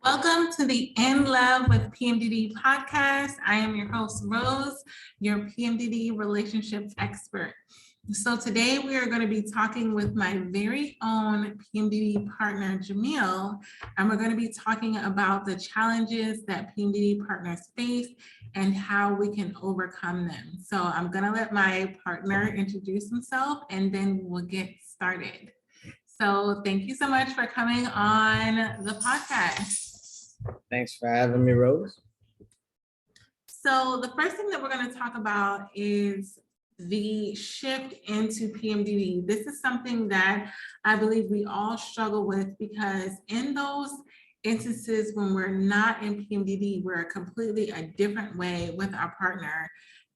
Welcome to the In Love with PMDD podcast. I am your host, Rose, your PMDD relationships expert. So today we are going to be talking with my very own PMDD partner, Jamil, and we're going to be talking about the challenges that PMDD partners face and how we can overcome them. So I'm going to let my partner introduce himself and then we'll get started. So thank you so much for coming on the podcast. Thanks for having me, Rose. So the first thing that we're going to talk about is the shift into PMDD. This is something that I believe we all struggle with because in those instances when we're not in PMDD, we're completely a different way with our partner.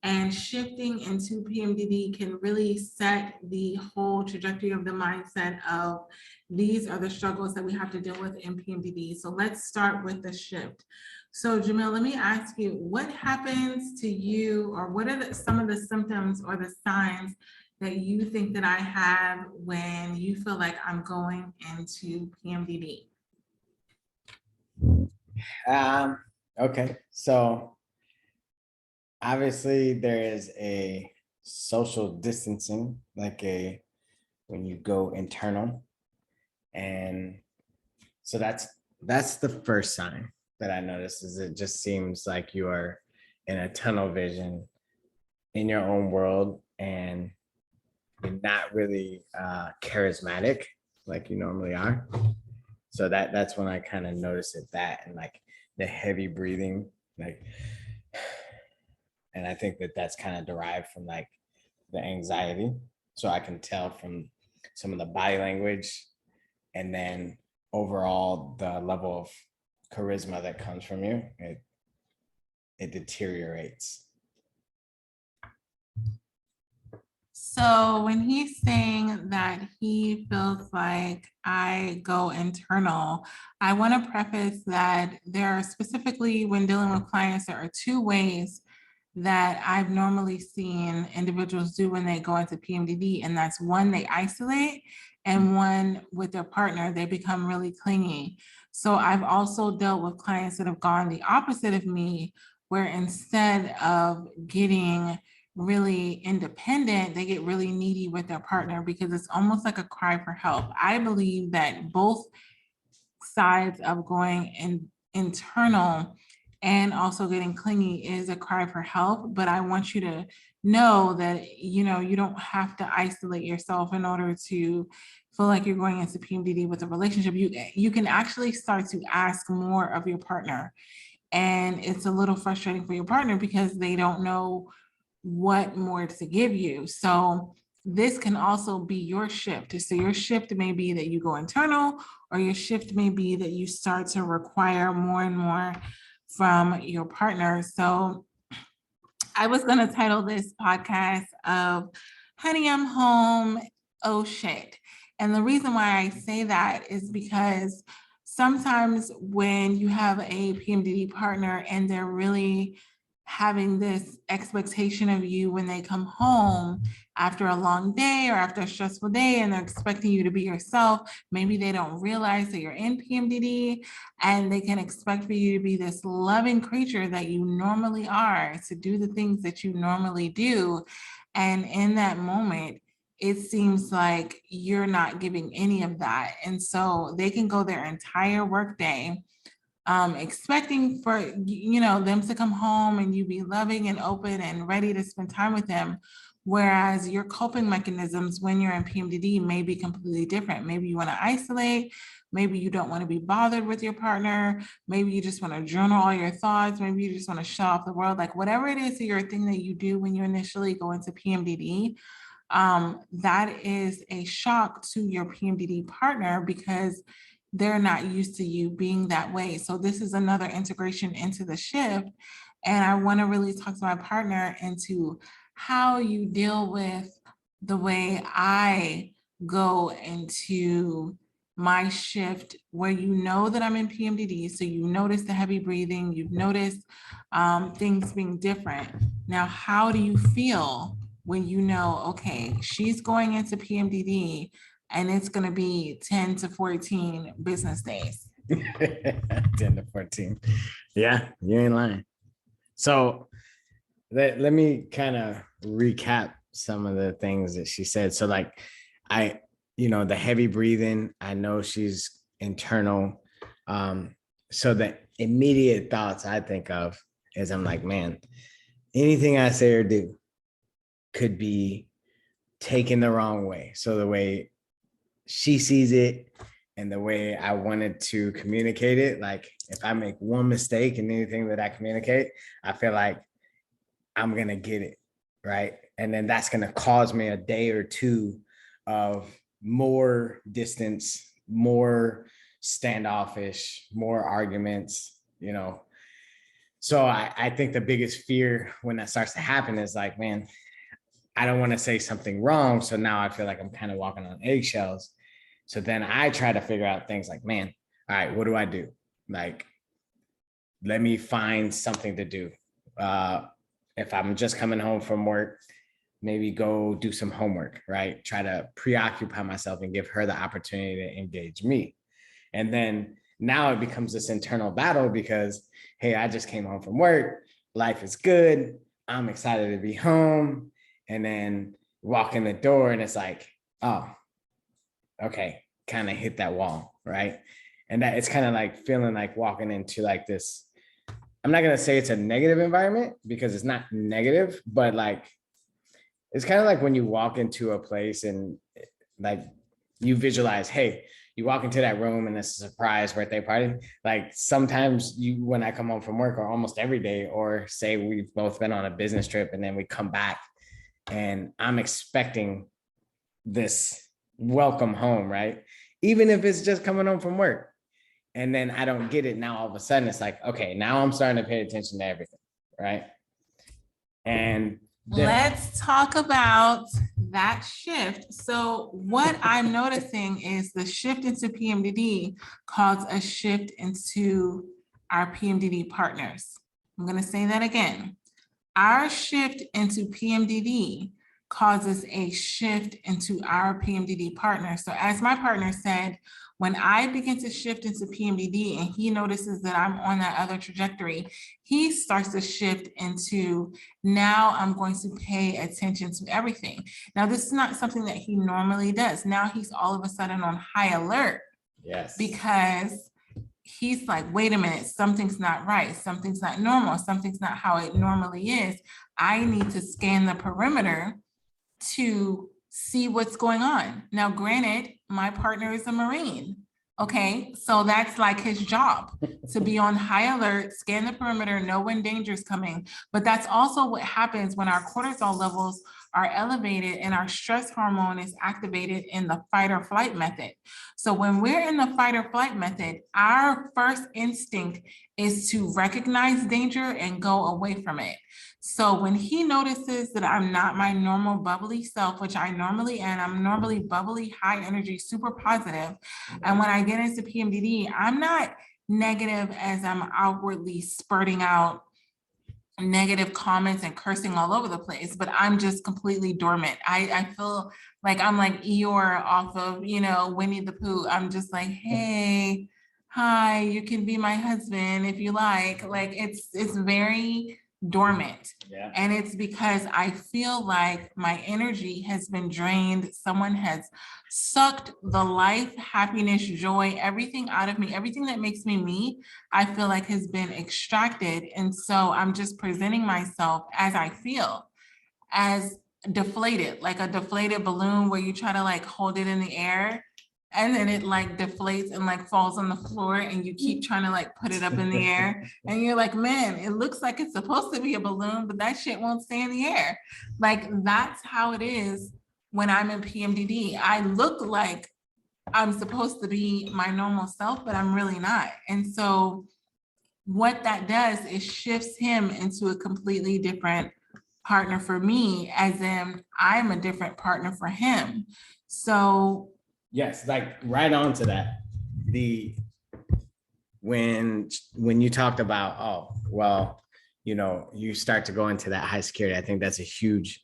And shifting into PMDD can really set the whole trajectory of the mindset of these are the struggles that we have to deal with in PMDD. So let's start with the shift. So Jamil, let me ask you, what happens to you, or what are some of the symptoms or the signs that you think that I have when you feel like I'm going into PMDD? Okay, so obviously there is a social distancing, when you go internal. And so that's the first sign that I notice, is it just seems like you are in a tunnel vision in your own world and you're not really charismatic like you normally are. So that's when I kind of notice it, that and like the heavy breathing, and I think that's kind of derived from like the anxiety. So I can tell from some of the body language, and then overall the level of charisma that comes from you, it deteriorates. So when he's saying that he feels like I go internal, I want to preface that there are, specifically when dealing with clients, there are two ways that I've normally seen individuals do when they go into PMDD. And that's one, they isolate, and one, with their partner, they become really clingy. So I've also dealt with clients that have gone the opposite of me, where instead of getting really independent, they get really needy with their partner because it's almost like a cry for help. I believe that both sides of going internal and also getting clingy is a cry for help, but I want you to know that you don't have to isolate yourself in order to feel like you're going into PMDD with a relationship. You can actually start to ask more of your partner, and it's a little frustrating for your partner because they don't know what more to give you. So this can also be your shift. So your shift may be that you go internal, or your shift may be that you start to require more and more from your partner. So I was going to title this podcast of Honey, I'm Home, Oh Shit. And the reason why I say that is because sometimes when you have a PMDD partner and they're really having this expectation of you when they come home after a long day or after a stressful day, and they're expecting you to be yourself, maybe they don't realize that you're in PMDD, and they can expect for you to be this loving creature that you normally are, to do the things that you normally do. And in that moment, it seems like you're not giving any of that. And so they can go their entire workday expecting for them to come home and you be loving and open and ready to spend time with them. Whereas your coping mechanisms when you're in PMDD may be completely different. Maybe you want to isolate. Maybe you don't want to be bothered with your partner. Maybe you just want to journal all your thoughts. Maybe you just want to shut off the world. Like whatever it is, your thing that you do when you initially go into PMDD, that is a shock to your PMDD partner because they're not used to you being that way. So this is another integration into the shift. And I want to really talk to my partner into how you deal with the way I go into my shift, where you know that I'm in PMDD. So you notice the heavy breathing, you've noticed things being different. Now, how do you feel when you know, okay, she's going into PMDD and it's going to be 10 to 14 business days? 10 to 14. Yeah, you ain't lying. So let me kind of recap some of the things that she said. So like I, the heavy breathing, I know she's internal. So the immediate thoughts I think of is I'm like, man, anything I say or do could be taken the wrong way. So the way she sees it and the way I wanted to communicate it, like if I make one mistake in anything that I communicate, I feel like I'm going to get it. Right. And then that's going to cause me a day or two of more distance, more standoffish, more arguments. So I think the biggest fear when that starts to happen is like, man, I don't want to say something wrong. So now I feel like I'm kind of walking on eggshells. So then I try to figure out things like, man, all right, what do I do? Like, let me find something to do. If I'm just coming home from work, maybe go do some homework, right? Try to preoccupy myself and give her the opportunity to engage me. And then now it becomes this internal battle because, hey, I just came home from work. Life is good. I'm excited to be home. And then walk in the door and it's like, oh, okay, kind of hit that wall, right? And that it's kind of like feeling like walking into like this. I'm not going to say it's a negative environment because it's not negative, but like it's kind of like when you walk into a place and like you visualize, hey, you walk into that room and it's a surprise birthday party. Like sometimes when I come home from work, or almost every day, or say we've both been on a business trip and then we come back and I'm expecting this welcome home, right? Even if it's just coming home from work. And then I don't get it. Now all of a sudden it's like, okay, now I'm starting to pay attention to everything, right? And let's talk about that shift. So what I'm noticing is the shift into PMDD caused a shift into our PMDD partners. I'm going to say that again. Our shift into PMDD causes a shift into our PMDD partner. So as my partner said, when I begin to shift into PMDD and he notices that I'm on that other trajectory, he starts to shift into, now I'm going to pay attention to everything. Now, this is not something that he normally does. Now he's all of a sudden on high alert. Yes. Because he's like, wait a minute, something's not right. Something's not normal. Something's not how it normally is. I need to scan the perimeter to see what's going on. Now, granted, my partner is a Marine. Okay, so that's like his job to be on high alert, scan the perimeter, know when danger is coming. But that's also what happens when our cortisol levels are elevated and our stress hormone is activated in the fight or flight method. So when we're in the fight or flight method, our first instinct is to recognize danger and go away from it. So when he notices that I'm not my normal bubbly self, which I normally am, I'm normally bubbly, high energy, super positive. And when I get into PMDD, I'm not negative as I'm outwardly spurting out negative comments and cursing all over the place, but I'm just completely dormant. I feel like I'm like Eeyore off of, Winnie the Pooh. I'm just like, hey, hi, you can be my husband if you like. Like it's very dormant. Yeah. And it's because I feel like my energy has been drained. Someone has sucked the life, happiness, joy, everything out of me, everything that makes me me, I feel like has been extracted. And so I'm just presenting myself as I feel, as deflated, like a deflated balloon where you try to like hold it in the air and then it like deflates and like falls on the floor and you keep trying to like put it up in the air and you're like, man, it looks like it's supposed to be a balloon, but that shit won't stay in the air. Like that's how it is when I'm in PMDD. I look like I'm supposed to be my normal self, but I'm really not. And so what that does is shifts him into a completely different partner for me, as in I'm a different partner for him. So yes, like right on to that. When you talked about, oh, well, you start to go into that high security, I think that's a huge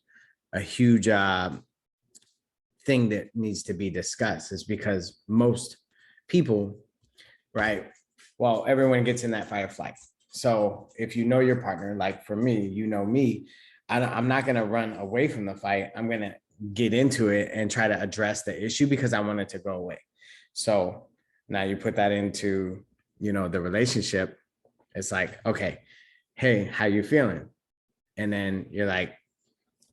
thing that needs to be discussed, is because most people, right? Well, everyone gets in that fight or flight. So if you know your partner, like for me, you know me, I'm not going to run away from the fight. I'm going to get into it and try to address the issue because I want it to go away. So now you put that into, the relationship. It's like, okay, hey, how you feeling? And then you're like,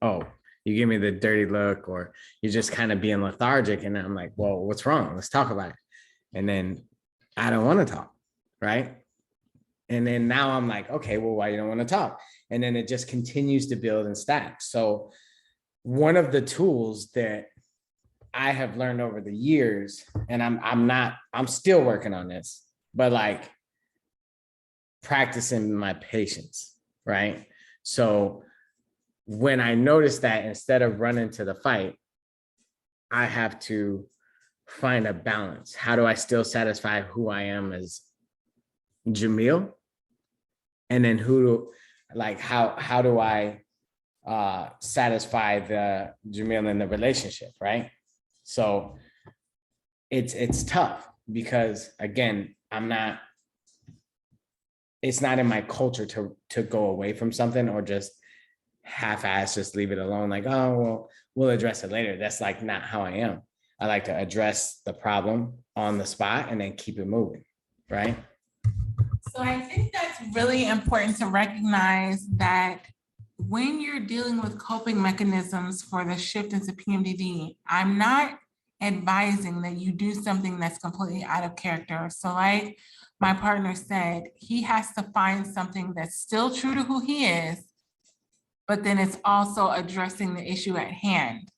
oh, you give me the dirty look, or you're just kind of being lethargic. And I'm like, well, what's wrong? Let's talk about it. And then I don't want to talk, right? And then now I'm like, okay, well, why you don't want to talk? And then it just continues to build and stack. So one of the tools that I have learned over the years, and I'm still working on this, but like practicing my patience, right? So when I notice that instead of running to the fight, I have to find a balance. How do I still satisfy who I am as Jamil? And then how do I satisfy the Jamil in the relationship, right? So it's tough because again, it's not in my culture to go away from something or just half-ass just leave it alone, like, oh well, we'll address it later. That's like not how I am. I like to address the problem on the spot and then keep it moving, right? So I think that's really important to recognize that when you're dealing with coping mechanisms for the shift into PMDD, I'm not advising that you do something that's completely out of character. So like my partner said, he has to find something that's still true to who he is, but then it's also addressing the issue at hand.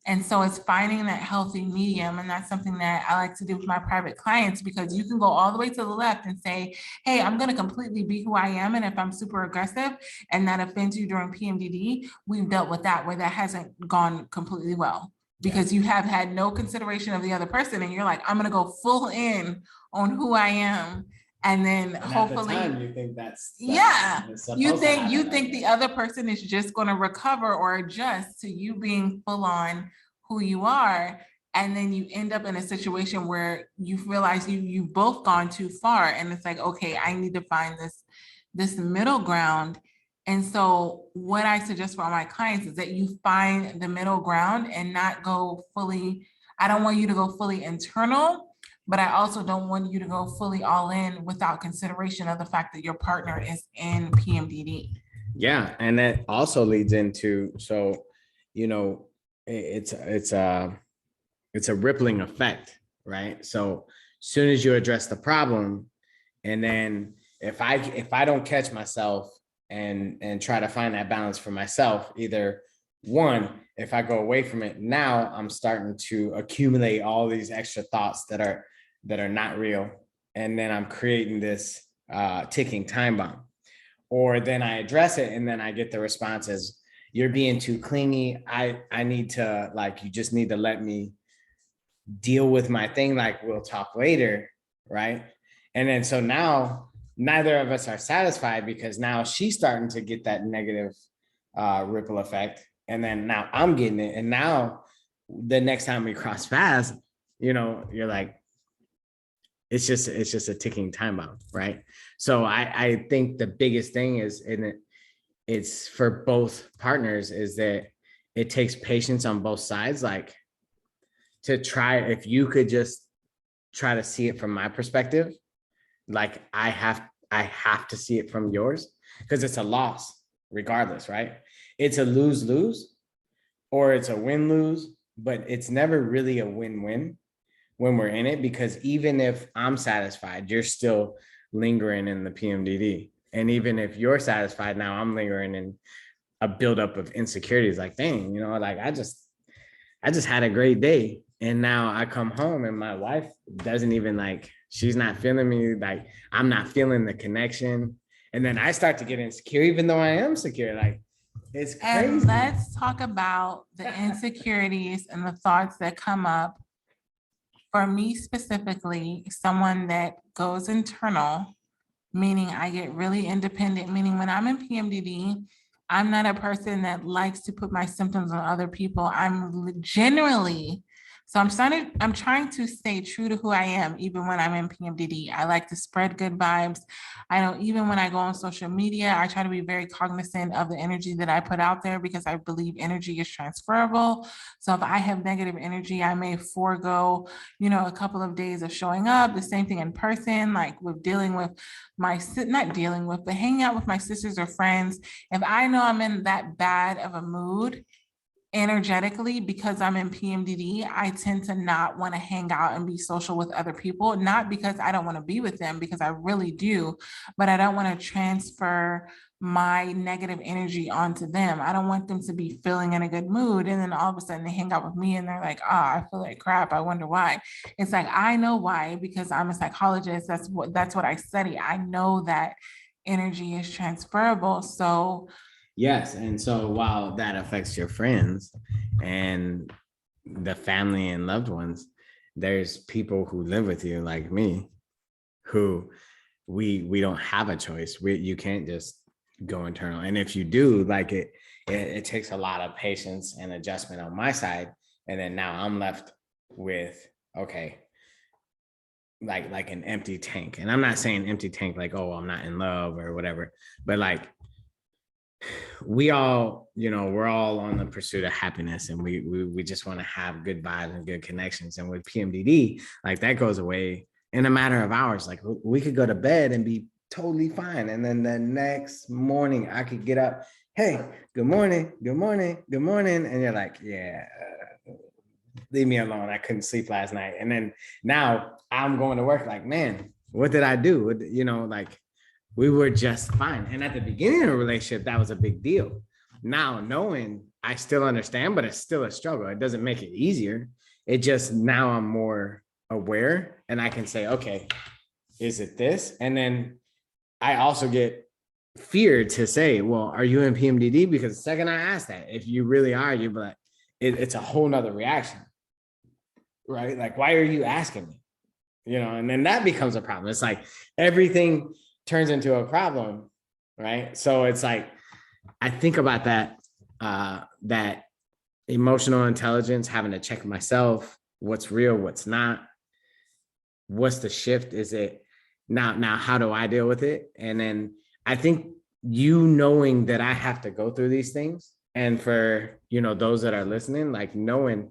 And so it's finding that healthy medium. And that's something that I like to do with my private clients, because you can go all the way to the left and say, hey, I'm going to completely be who I am. And if I'm super aggressive and that offends you during PMDD, we've dealt with that where that hasn't gone completely well because you have had no consideration of the other person. And you're like, I'm going to go full in on who I am. And then hopefully, at the time, you think that's you think the other person is just going to recover or adjust to you being full on who you are, and then you end up in a situation where you realize you've both gone too far, and it's like, okay, I need to find this middle ground. And so what I suggest for all my clients is that you find the middle ground and not go fully. I don't want you to go fully internal, but I also don't want you to go fully all in without consideration of the fact that your partner is in PMDD. Yeah, and that also leads into, so it's a rippling effect, right? So as soon as you address the problem, and then if I don't catch myself and try to find that balance for myself, either one, if I go away from it, now I'm starting to accumulate all these extra thoughts that are not real, and then I'm creating this ticking time bomb. Or then I address it and then I get the responses, you're being too clingy. I need to, like, you just need to let me deal with my thing, like we'll talk later, right? And then so now neither of us are satisfied because now she's starting to get that negative ripple effect, and then now I'm getting it, and now the next time we cross paths, you're like, it's just a ticking time bomb, right? So I think the biggest thing is, and it's for both partners, is that it takes patience on both sides. Like, to try, if you could just try to see it from my perspective, like I have to see it from yours, because it's a loss regardless, right? It's a lose-lose or it's a win-lose, but it's never really a win-win when we're in it, because even if I'm satisfied, you're still lingering in the PMDD. And even if you're satisfied, now I'm lingering in a buildup of insecurities. Like, dang, like I just had a great day. And now I come home and my wife doesn't even, like, she's not feeling me. Like, I'm not feeling the connection. And then I start to get insecure, even though I am secure. Like, it's crazy. And let's talk about the insecurities and the thoughts that come up. For me specifically, someone that goes internal, meaning I get really independent, meaning when I'm in PMDD, I'm not a person that likes to put my symptoms on other people. I'm generally So I'm trying to stay true to who I am, even when I'm in PMDD. I like to spread good vibes. I know even when I go on social media, I try to be very cognizant of the energy that I put out there because I believe energy is transferable. So if I have negative energy, I may forego, a couple of days of showing up. The same thing in person, like with dealing with not dealing with, but hanging out with my sisters or friends. If I know I'm in that bad of a mood, energetically, because I'm in PMDD, I tend to not want to hang out and be social with other people, not because I don't want to be with them, because I really do, but I don't want to transfer my negative energy onto them. I don't want them to be feeling in a good mood. And then all of a sudden they hang out with me and they're like, oh, I feel like crap. I wonder why. It's like, I know why, because I'm a psychologist. That's what I study. I know that energy is transferable. So Yes, and so while that affects your friends and the family and loved ones, there's people who live with you like me, who we don't have a choice. You can't just go internal, and if you do, like it takes a lot of patience and adjustment on my side, and then now I'm left with, okay, like an empty tank. And I'm not saying empty tank like, oh, I'm not in love or whatever, but like we all, we're all on the pursuit of happiness, and we just want to have good vibes and good connections. And with PMDD, like that goes away in a matter of hours. Like we could go to bed and be totally fine, and then the next morning I could get up, hey, good morning, good morning, good morning, and you're like, yeah, leave me alone, I couldn't sleep last night. And then now I'm going to work like, man, what did I do? Like we were just fine. And at the beginning of the relationship, that was a big deal. Now, knowing I still understand, but it's still a struggle. It doesn't make it easier. It just, now I'm more aware and I can say, okay, is it this? And then I also get feared to say, well, are you in PMDD? Because the second I ask that, if you really are, you're like, it's a whole nother reaction, right? Like, why are you asking me? And then that becomes a problem. It's like everything turns into a problem, right? So it's like, I think about that, that emotional intelligence, having to check myself, what's real, what's not, what's the shift? Is it now, how do I deal with it? And then I think knowing that I have to go through these things, and for, those that are listening, like knowing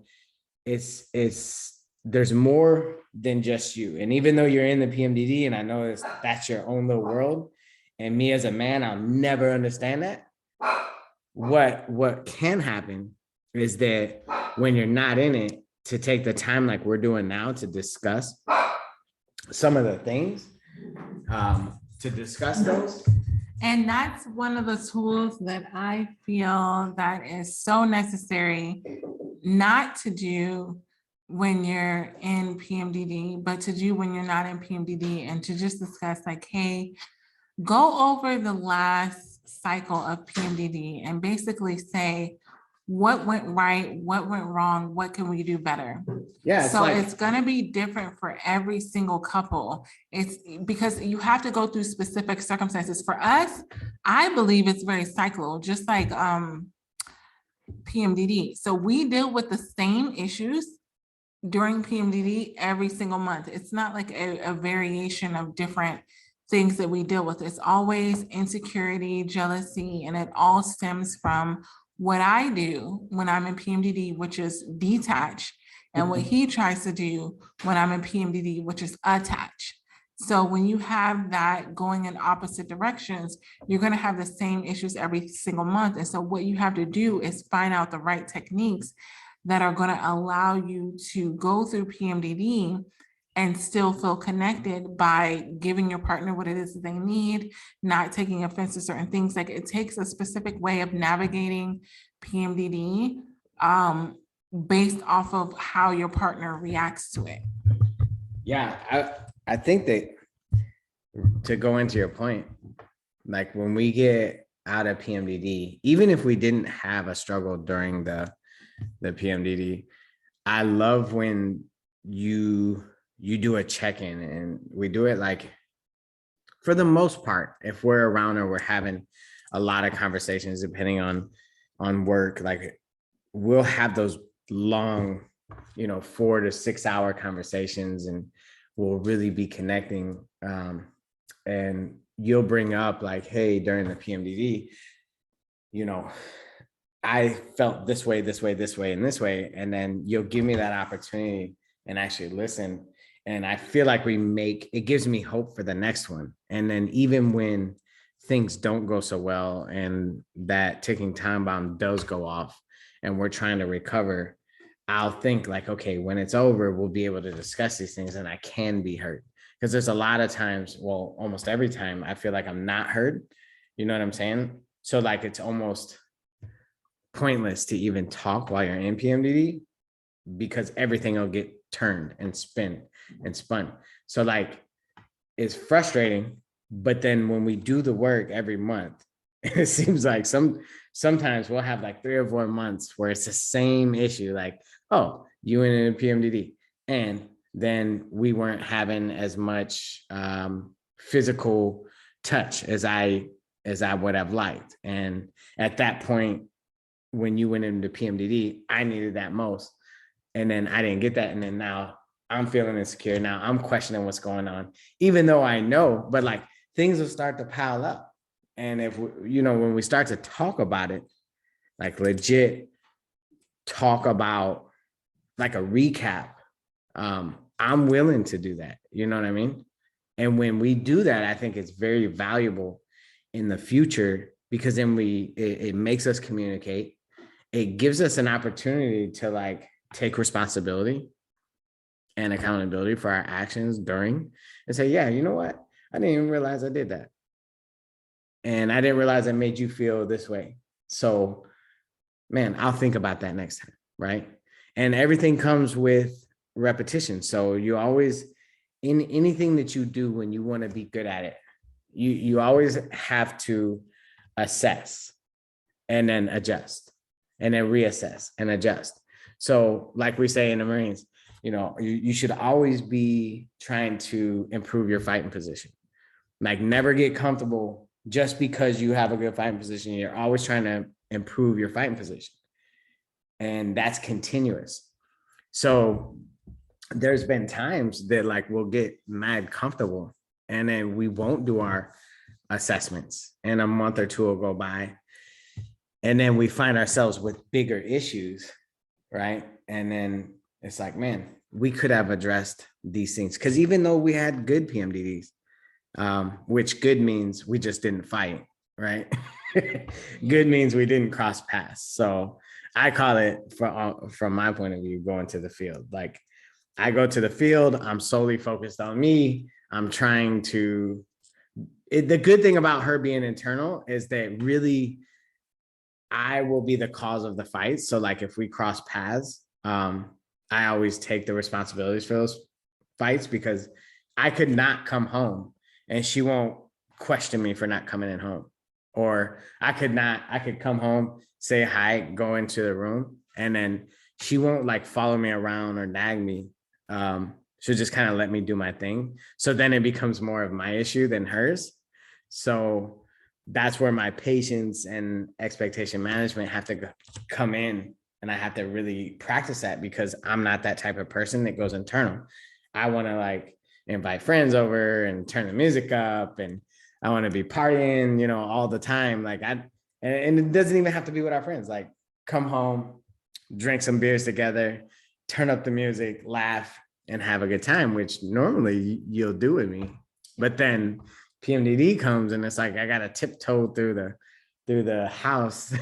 it's there's more than just you. And even though you're in the PMDD, and I know that's your own little world, and me as a man, I'll never understand that. What can happen is that when you're not in it, to take the time like we're doing now to discuss some of the things, to discuss those. And that's one of the tools that I feel that is so necessary not to do when you're in PMDD, but to do when you're not in PMDD, and to just discuss like, hey, go over the last cycle of PMDD and basically say, what went right, what went wrong, what can we do better? Yeah, so it's going to be different for every single couple. It's because you have to go through specific circumstances. For us, I believe it's very cyclical, just like PMDD. So we deal with the same issues during PMDD every single month. It's not like a variation of different things that we deal with. It's always insecurity, jealousy, and it all stems from what I do when I'm in PMDD, which is detach, and what he tries to do when I'm in PMDD, which is attach. So when you have that going in opposite directions, you're going to have the same issues every single month. And so what you have to do is find out the right techniques that are going to allow you to go through PMDD and still feel connected by giving your partner what it is that they need, not taking offense to certain things. Like it takes a specific way of navigating PMDD based off of how your partner reacts to it. Yeah, I think that, to go into your point, like when we get out of PMDD, even if we didn't have a struggle during the PMDD, I love when you do a check-in, and we do it like, for the most part, if we're around or we're having a lot of conversations, depending on work, like we'll have those long 4 to 6 hour conversations, and we'll really be connecting. And you'll bring up like, hey, during the PMDD, you know, I felt this way, this way, this way, and this way. And then you'll give me that opportunity and actually listen. And I feel like it gives me hope for the next one. And then even when things don't go so well and that ticking time bomb does go off and we're trying to recover, I'll think like, okay, when it's over, we'll be able to discuss these things and I can be heard. Because there's a lot of times, well, almost every time I feel like I'm not heard. You know what I'm saying? So like it's almost pointless to even talk while you're in PMDD because everything will get turned and spun. So like it's frustrating, but then when we do the work every month, it seems like sometimes we'll have like 3 or 4 months where it's the same issue, like, oh, you went into PMDD. And then we weren't having as much physical touch as I would have liked. And at that point, when you went into PMDD, I needed that most. And then I didn't get that. And then now I'm feeling insecure. Now I'm questioning what's going on, even though I know, but like things will start to pile up. And if, when we start to talk about it, like legit talk about like a recap, I'm willing to do that. You know what I mean? And when we do that, I think it's very valuable in the future because then it makes us communicate. It gives us an opportunity to like take responsibility and accountability for our actions during and say, yeah, you know what? I didn't even realize I did that. And I didn't realize I made you feel this way. So, man, I'll think about that next time. Right. And everything comes with repetition. So you always, in anything that you do when you want to be good at it, you always have to assess and then adjust and then reassess and adjust. So like we say in the Marines, you should always be trying to improve your fighting position. Like never get comfortable just because you have a good fighting position. You're always trying to improve your fighting position. And that's continuous. So there's been times that like we'll get mad comfortable and then we won't do our assessments and a month or two will go by. And then we find ourselves with bigger issues, right? And then it's like, man, we could have addressed these things. Because even though we had good PMDDs, which good means we just didn't fight, right? Good means we didn't cross paths. So I call it, from my point of view, going to the field. Like I go to the field, I'm solely focused on me. I'm trying to, the good thing about her being internal is that really I will be the cause of the fight. So like if we cross paths, I always take the responsibilities for those fights because I could not come home and she won't question me for not coming in home. Or I could come home, say hi, go into the room, and then she won't like follow me around or nag me. She'll just kind of let me do my thing. So then it becomes more of my issue than hers. So that's where my patience and expectation management have to come in. And I have to really practice that because I'm not that type of person that goes internal. I want to like invite friends over and turn the music up and I want to be partying, all the time. Like and it doesn't even have to be with our friends. Like come home, drink some beers together, turn up the music, laugh, and have a good time, which normally you'll do with me. But then PMDD comes and it's like I gotta tiptoe through the house.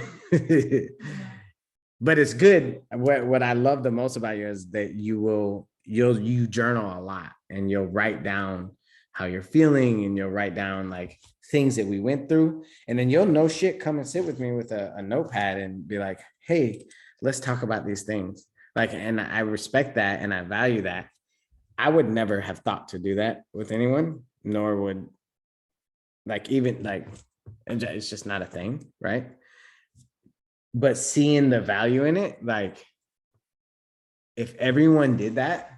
But it's good. What I love the most about you is that you journal a lot and you'll write down how you're feeling and you'll write down like things that we went through. And then you'll know shit, come and sit with me with a notepad and be like, hey, let's talk about these things. Like, and I respect that and I value that. I would never have thought to do that with anyone, nor would like even like it's just not a thing, right? But seeing the value in it, like if everyone did that,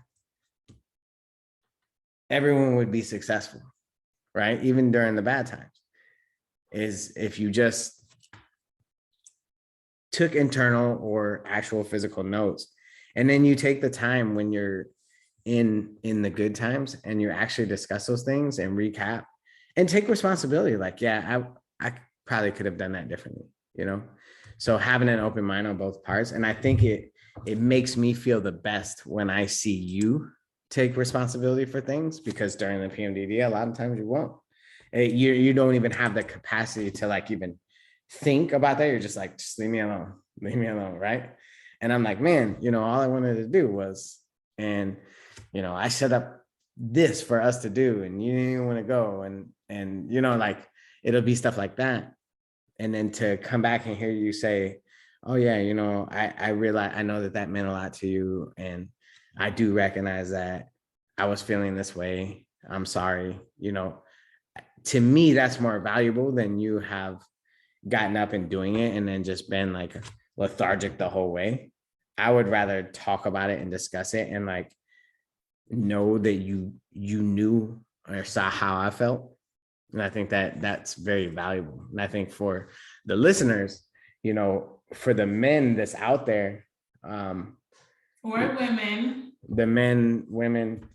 everyone would be successful, right? Even during the bad times. Is if you just took internal or actual physical notes And then you take the time when you're in the good times and you actually discuss those things and recap and take responsibility. Like, yeah, I probably could have done that differently, you know? So having an open mind on both parts. And I think it makes me feel the best when I see you take responsibility for things, because during the PMDD, a lot of times you won't. You don't even have the capacity to like even think about that. You're just like, just leave me alone, right? And I'm like, man, all I wanted to do was, and I set up this for us to do, and you didn't even want to go, and like it'll be stuff like that. And then to come back and hear you say, oh yeah, I realize, I know that meant a lot to you, and I do recognize that I was feeling this way, I'm sorry. To me, that's more valuable than you have gotten up and doing it and then just been like lethargic the whole way. I would rather talk about it and discuss it and like know that you knew or saw how I felt. And I think that that's very valuable. And I think for the listeners, for the men that's out there, or women, the men, women,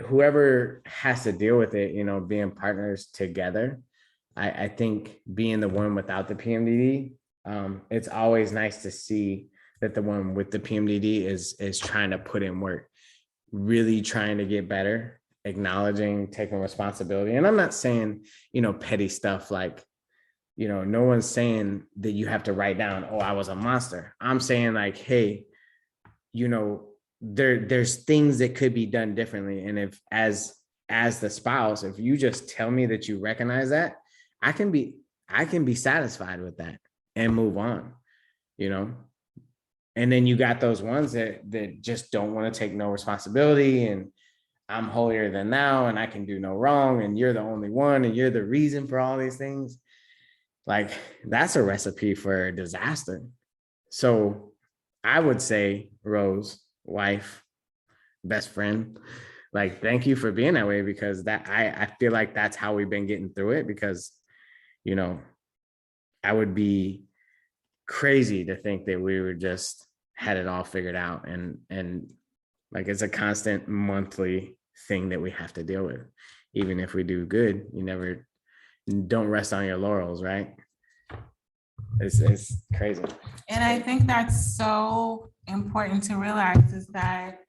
whoever has to deal with it, being partners together. I think being the one without the PMDD, it's always nice to see that the one with the PMDD is trying to put in work, really trying to get better, acknowledging, taking responsibility. And I'm not saying, petty stuff like, no one's saying that you have to write down, oh, I was a monster. I'm saying like, hey, there's things that could be done differently. And if as the spouse, if you just tell me that you recognize that, I can be satisfied with that and move on, and then you got those ones that just don't want to take no responsibility, and I'm holier than thou and I can do no wrong, and you're the only one and you're the reason for all these things. Like, that's a recipe for disaster. So I would say, Rose, wife, best friend, like, thank you for being that way, because that I feel like that's how we've been getting through it. Because I would be crazy to think that we were just had it all figured out, and like it's a constant monthly thing that we have to deal with. Even if we do good, you never don't rest on your laurels, right? It's crazy. and I think that's so important to realize, is that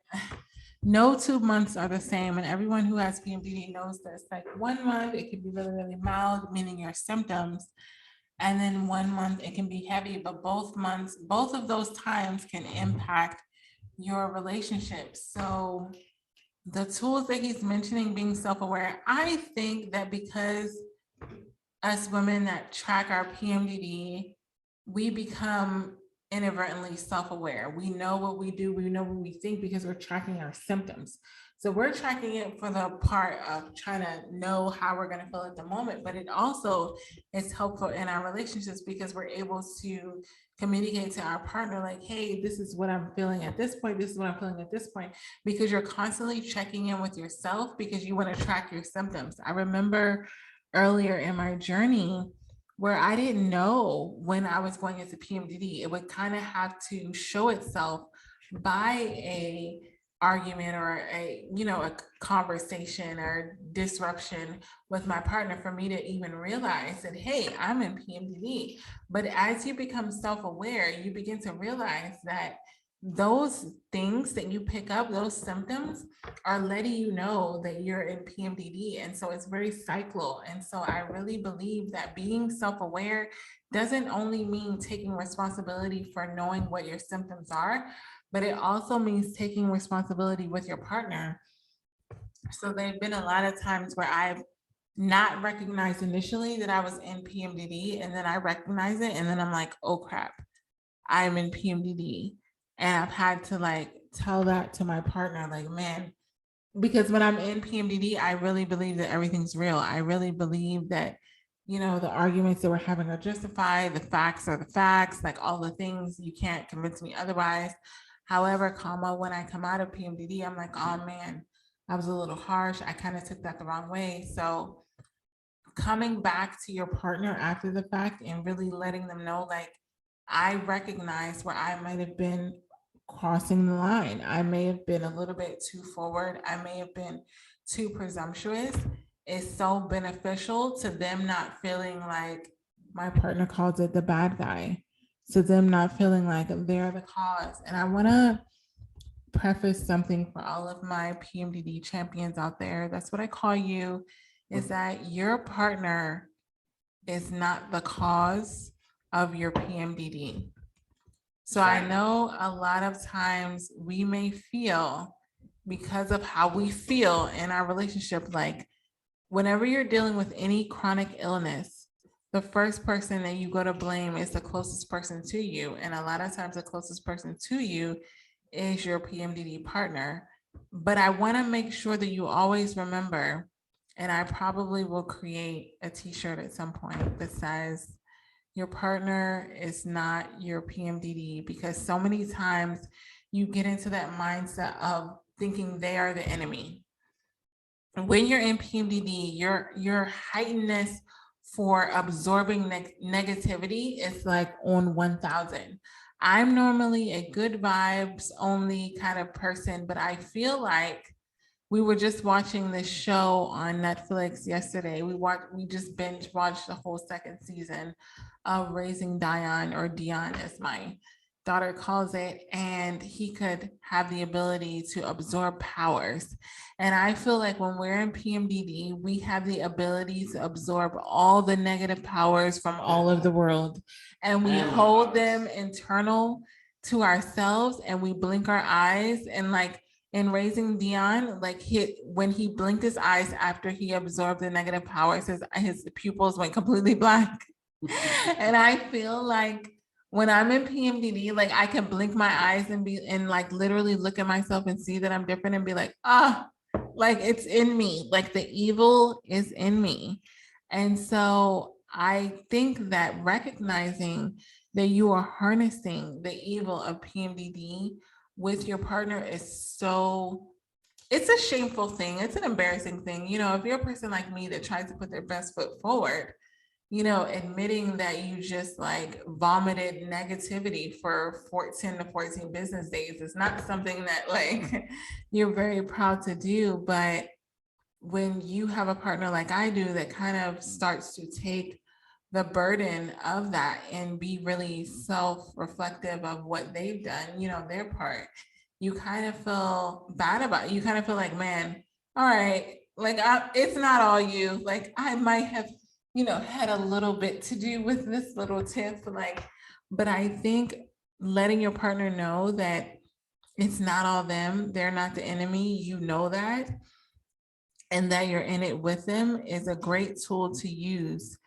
no 2 months are the same. And everyone who has PMDD knows this. Like 1 month, it can be really, really mild, meaning your symptoms. And then 1 month, it can be heavy, but both months, both of those times can impact your relationship. So the tools that he's mentioning, being self-aware, I think that because us women that track our PMDD, we become inadvertently self-aware. We know what we do, we know what we think, because we're tracking our symptoms. So we're tracking it for the part of trying to know how we're going to feel at the moment, but it also is helpful in our relationships because we're able to communicate to our partner like, hey, this is what I'm feeling at this point, this is what I'm feeling at this point, because you're constantly checking in with yourself because you want to track your symptoms. I remember earlier in my journey where I didn't know when I was going into PMDD. It would kind of have to show itself by a argument or a conversation or disruption with my partner for me to even realize that, hey, I'm in PMDD. But as you become self-aware, you begin to realize that those things that you pick up, those symptoms, are letting you know that you're in PMDD. And so it's very cyclical. And so I really believe that being self-aware doesn't only mean taking responsibility for knowing what your symptoms are, but it also means taking responsibility with your partner. So there have been a lot of times where I've not recognized initially that I was in PMDD, and then I recognize it, and then I'm like, oh crap, I'm in PMDD. And I've had to like tell that to my partner, like, man, because when I'm in PMDD, I really believe that everything's real. I really believe that, the arguments that we're having are justified, the facts are the facts, like all the things, you can't convince me otherwise. However, when I come out of PMDD, I'm like, oh man, I was a little harsh. I kind of took that the wrong way. So coming back to your partner after the fact and really letting them know, like, I recognize where I might have been crossing the line. I may have been a little bit too forward. I may have been too presumptuous. It's so beneficial to them not feeling like, my partner calls it, the bad guy. To them not feeling like they're the cause. And I want to preface something for all of my PMDD champions out there. That's what I call you, is that your partner is not the cause of your PMDD. So I know a lot of times we may feel, because of how we feel in our relationship, like whenever you're dealing with any chronic illness, the first person that you go to blame is the closest person to you. And a lot of times the closest person to you is your PMDD partner. But I want to make sure that you always remember, and I probably will create a t-shirt at some point that says, your partner is not your PMDD, because so many times you get into that mindset of thinking they are the enemy. When you're in PMDD, your heightenedness for absorbing negativity is like on 1,000. I'm normally a good vibes only kind of person, but I feel like we were just watching this show on Netflix yesterday. We just binge watched the whole second season of Raising Dion, or Dion as my daughter calls it, and he could have the ability to absorb powers. And I feel like when we're in PMDD, we have the ability to absorb all the negative powers from all of the world, and we hold them internal to ourselves, and we blink our eyes. And like in Raising Dion, like when he blinked his eyes after he absorbed the negative powers, his pupils went completely black. And I feel like when I'm in PMDD, like I can blink my eyes and like literally look at myself and see that I'm different and be like, like it's in me, like the evil is in me. And so I think that recognizing that you are harnessing the evil of PMDD with your partner is it's a shameful thing. It's an embarrassing thing. You know, if you're a person like me that tries to put their best foot forward, you know, admitting that you just like vomited negativity for 10 to 14 business days is not something that like you're very proud to do. But when you have a partner like I do that kind of starts to take the burden of that and be really self-reflective of what they've done, you know, their part, you kind of feel bad about it. You kind of feel like, man, all right, like it's not all you. Like I might have, you know, had a little bit to do with this little tip, like, but I think letting your partner know that it's not all them, they're not the enemy, you know that, and that you're in it with them is a great tool to use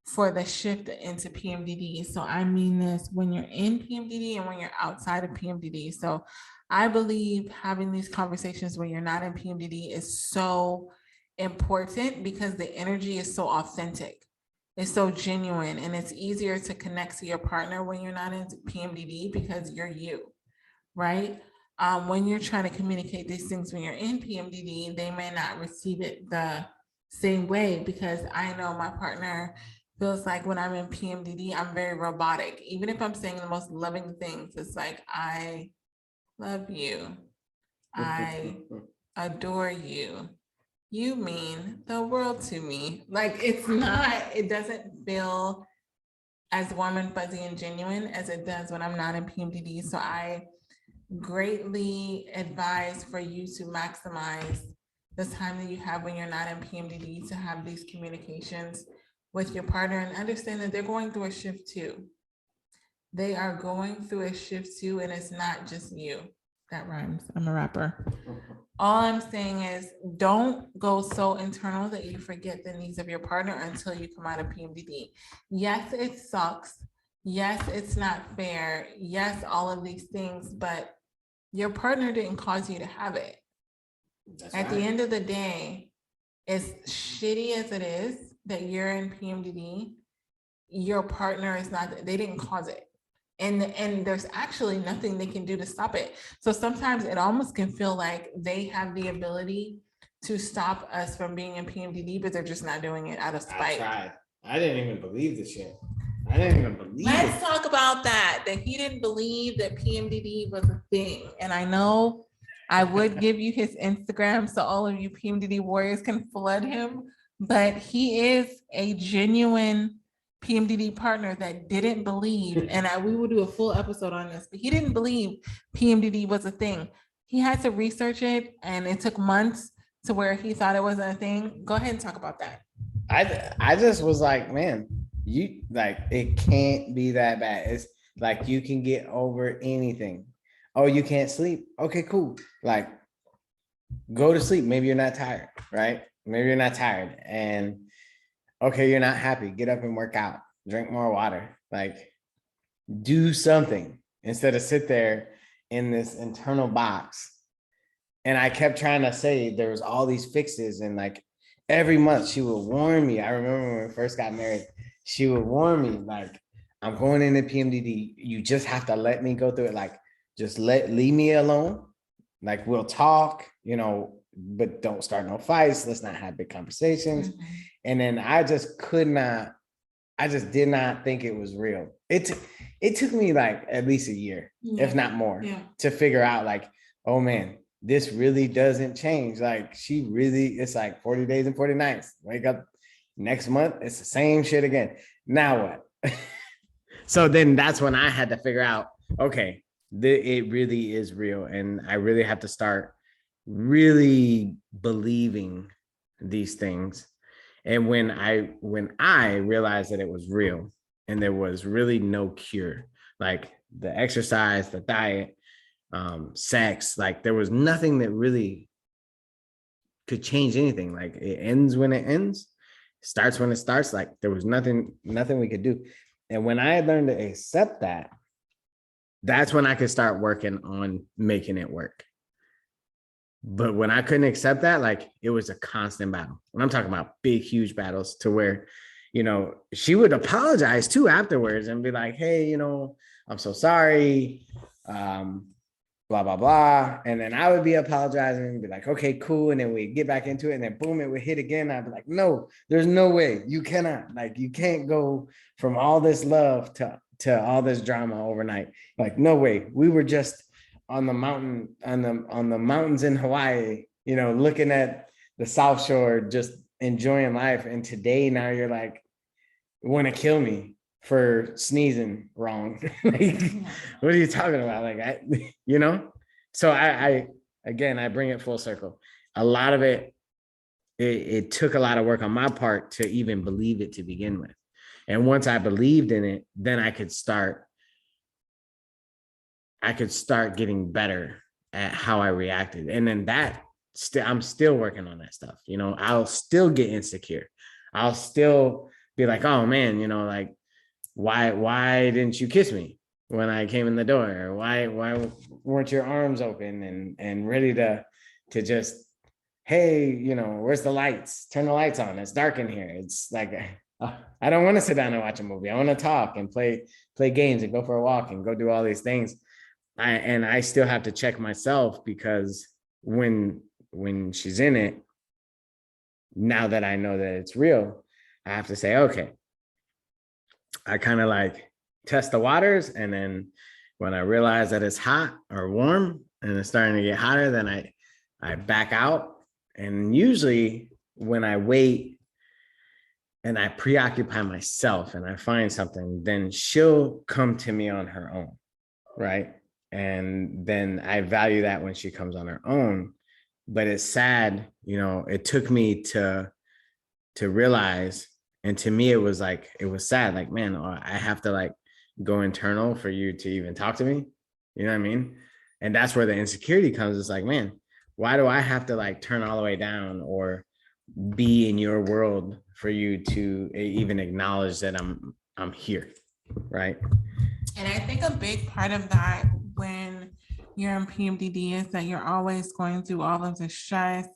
for the shift into PMDD. So I mean this when you're in PMDD and when you're outside of PMDD. So I believe having these conversations when you're not in PMDD is so important because the energy is so authentic. It's so genuine, and it's easier to connect to your partner when you're not in PMDD because you're you, right? When you're trying to communicate these things when you're in PMDD, they may not receive it the same way, because I know my partner feels like when I'm in PMDD, I'm very robotic. Even if I'm saying the most loving things, it's like, I love you. I adore you. You mean the world to me. Like it doesn't feel as warm and fuzzy and genuine as it does when I'm not in PMDD. So I greatly advise for you to maximize the time that you have when you're not in PMDD to have these communications with your partner and understand that they're going through a shift too. They are going through a shift too, and it's not just you. That rhymes. I'm a rapper. All I'm saying is don't go so internal that you forget the needs of your partner until you come out of PMDD. Yes, it sucks. Yes, it's not fair. Yes, all of these things, but your partner didn't cause you to have it. At the end of the day, as shitty as it is that you're in PMDD, your partner is not, they didn't cause it. And there's actually nothing they can do to stop it. So sometimes it almost can feel like they have the ability to stop us from being in PMDD, but they're just not doing it out of spite. I tried. I didn't even believe this shit. I didn't even believe Let's it. talk about that he didn't believe that PMDD was a thing. And I know I would give you his Instagram so all of you PMDD warriors can flood him, but he is a genuine PMDD partner that didn't believe, and we will do a full episode on this, but he didn't believe PMDD was a thing. He had to research it, and it took months to where he thought it wasn't a thing. Go ahead and talk about that. I just was like, man, you like it can't be that bad. It's like you can get over anything. Oh, you can't sleep. Okay, cool. Like go to sleep. Maybe you're not tired, right? Maybe you're not tired. And okay, you're not happy. Get up and work out. Drink more water. Like do something instead of sit there in this internal box. And I kept trying to say there was all these fixes, and like every month she would warn me. I remember when we first got married, she would warn me like, I'm going into PMDD. You just have to let me go through it. Like, just leave me alone. Like we'll talk, but don't start no fights. Let's not have big conversations. Mhm. And then I just could not, I just did not think it was real. It took me like at least a year, if not more, to figure out like, oh man, this really doesn't change. Like she really, it's like 40 days and 40 nights. Wake up next month, it's the same shit again. Now what? So then that's when I had to figure out, okay, it really is real. And I really have to start really believing these things. And when I realized that it was real and there was really no cure, like the exercise, the diet, sex, like there was nothing that really could change anything. Like it ends when it ends, starts when it starts. Like there was nothing we could do. And when I learned to accept that, that's when I could start working on making it work. But when I couldn't accept that, like it was a constant battle. And I'm talking about big, huge battles to where, she would apologize too afterwards and be like, hey, I'm so sorry. Blah, blah, blah. And then I would be apologizing and be like, okay, cool. And then we get back into it. And then boom, it would hit again. I'd be like, no, there's no way. You cannot. Like, you can't go from all this love to all this drama overnight. Like, no way. We were just on the mountain, on the mountains in Hawaii, looking at the South Shore, just enjoying life. And today, now you're like, want to kill me for sneezing wrong. Like, what are you talking about? Like, so I again, I bring it full circle. A lot of it took a lot of work on my part to even believe it to begin with. And once I believed in it, then I could start getting better at how I reacted. And then I'm still working on that stuff. I'll still get insecure. I'll still be like, oh man, like, why didn't you kiss me when I came in the door? Or why weren't your arms open and ready to just, hey, where's the lights? Turn the lights on. It's dark in here. It's like, I don't want to sit down and watch a movie. I want to talk and play games and go for a walk and go do all these things. I still have to check myself, because when she's in it, now that I know that it's real, I have to say, okay, I kind of like test the waters. And then when I realize that it's hot or warm and it's starting to get hotter, then I back out. And usually when I wait and I preoccupy myself and I find something, then she'll come to me on her own. Right. And then I value that when she comes on her own. But it's sad, it took me to realize. And to me, it was sad. Like, man, I have to like go internal for you to even talk to me. You know what I mean? And that's where the insecurity comes. It's like, man, why do I have to like turn all the way down or be in your world for you to even acknowledge that I'm here? Right. And I think a big part of that when you're in PMDD is that you're always going through all of the stress.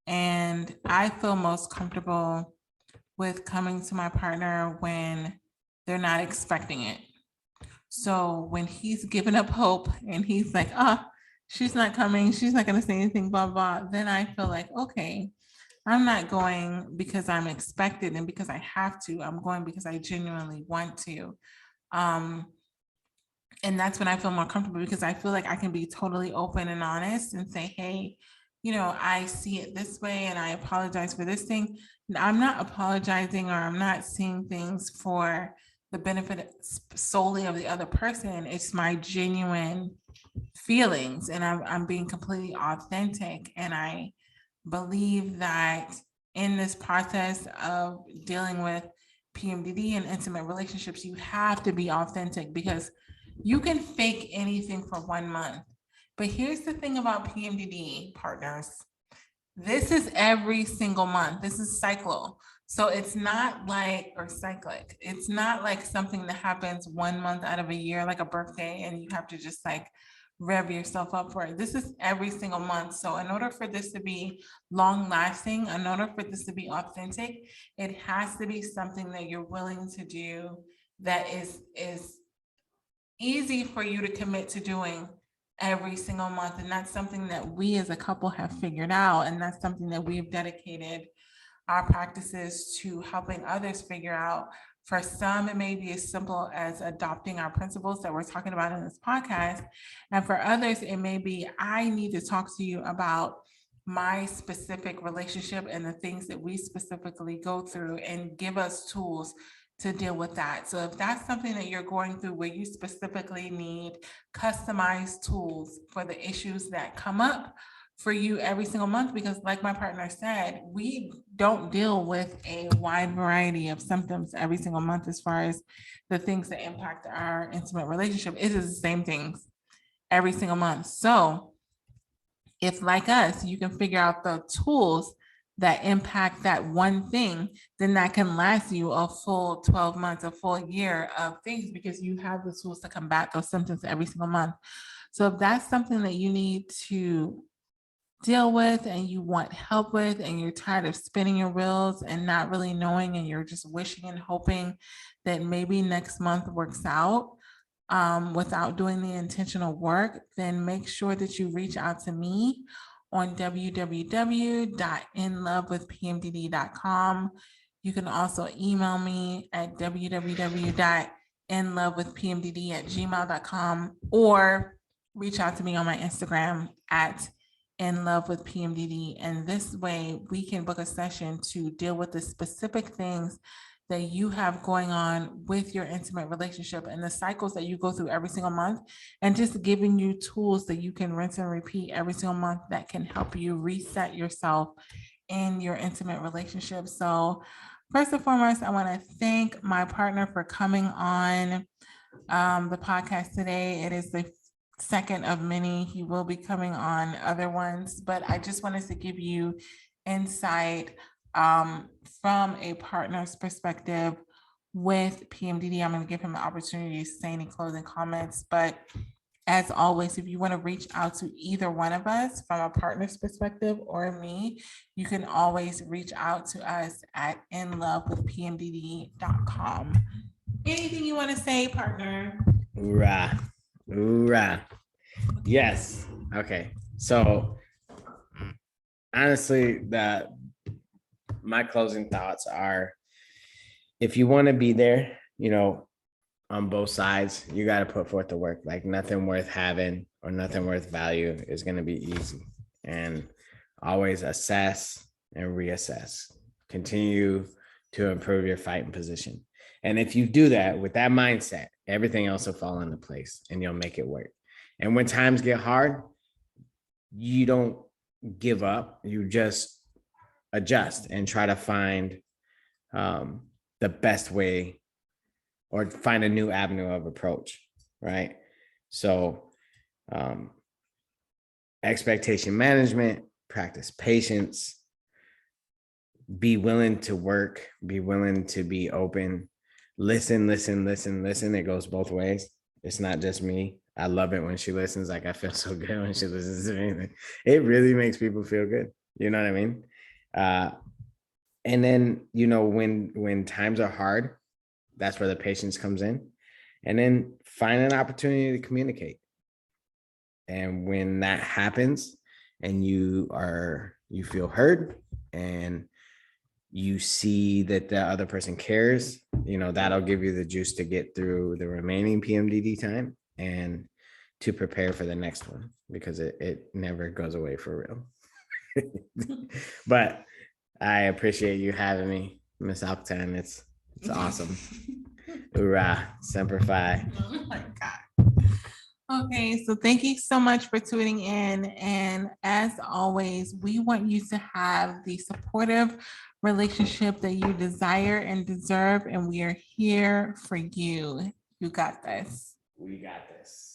And I feel most comfortable with coming to my partner when they're not expecting it. So when he's given up hope and he's like, she's not coming, she's not going to say anything, blah, blah, then I feel like, okay, I'm not going because I'm expected and because I have to. I'm going because I genuinely want to. Um, and that's when I feel more comfortable because I feel like I can be totally open and honest and say, hey, I see it this way and I apologize for this thing. I'm not apologizing or I'm not seeing things for the benefit solely of the other person. It's my genuine feelings and I'm being completely authentic. And I believe that in this process of dealing with PMDD and intimate relationships, you have to be authentic because you can fake anything for 1 month. But here's the thing about PMDD partners. This is every single month. This is cyclical. So it's not like, or cyclic. It's not like something that happens 1 month out of a year, like a birthday, and you have to just like rev yourself up for it. This is every single month. So in order for this to be long lasting, in order for this to be authentic, it has to be something that you're willing to do that is easy for you to commit to doing every single month. And that's something that we as a couple have figured out. And that's something that we've dedicated our practices to helping others figure out. For some, it may be as simple as adopting our principles that we're talking about in this podcast. And for others, it may be, I need to talk to you about my specific relationship and the things that we specifically go through and give us tools to deal with that. So if that's something that you're going through where you specifically need customized tools for the issues that come up for you every single month, because like my partner said, we don't deal with a wide variety of symptoms every single month as far as the things that impact our intimate relationship. It is the same things every single month. So if like us, you can figure out the tools that impact that one thing, then that can last you a full 12 months, a full year of things because you have the tools to combat those symptoms every single month. So if that's something that you need to deal with and you want help with and you're tired of spinning your wheels and not really knowing and you're just wishing and hoping that maybe next month works out without doing the intentional work, then make sure that you reach out to me on www.inlovewithpmdd.com. You can also email me at www.inlovewithpmdd@gmail.com or reach out to me on my Instagram at in love with PMDD. And this way we can book a session to deal with the specific things that you have going on with your intimate relationship and the cycles that you go through every single month, and just giving you tools that you can rinse and repeat every single month that can help you reset yourself in your intimate relationship. So first and foremost, I want to thank my partner for coming on the podcast today. It is the second of many. He will be coming on other ones, but I just wanted to give you insight from a partner's perspective with PMDD. I'm going to give him an opportunity to say any closing comments, but as always, if you want to reach out to either one of us from a partner's perspective or me, you can always reach out to us at inlovewithpmdd.com. Anything you want to say, partner? Hoorah. Hoorah. Yes. Okay. So honestly, my closing thoughts are, if you want to be there, on both sides, you got to put forth the work. Like nothing worth having or nothing worth value is going to be easy. And always assess and reassess. Continue to improve your fighting position. And if you do that with that mindset, everything else will fall into place and you'll make it work. And when times get hard, you don't give up. You just adjust and try to find the best way or find a new avenue of approach, right? So expectation management, practice patience, be willing to work, be willing to be open, listen. It goes both ways. It's not just me. I love it when she listens. Like I feel so good when she listens to me. It really makes people feel good. You know what I mean? And then, when times are hard, that's where the patience comes in. And then find an opportunity to communicate. And when that happens and you feel heard and you see that the other person cares, that'll give you the juice to get through the remaining PMDD time and to prepare for the next one, because it never goes away for real. But I appreciate you having me, Miss Alcatan. It's awesome. Hoorah, Semper Fi. Oh my God. Okay, so thank you so much for tuning in. And as always, we want you to have the supportive relationship that you desire and deserve. And we are here for you. You got this. We got this.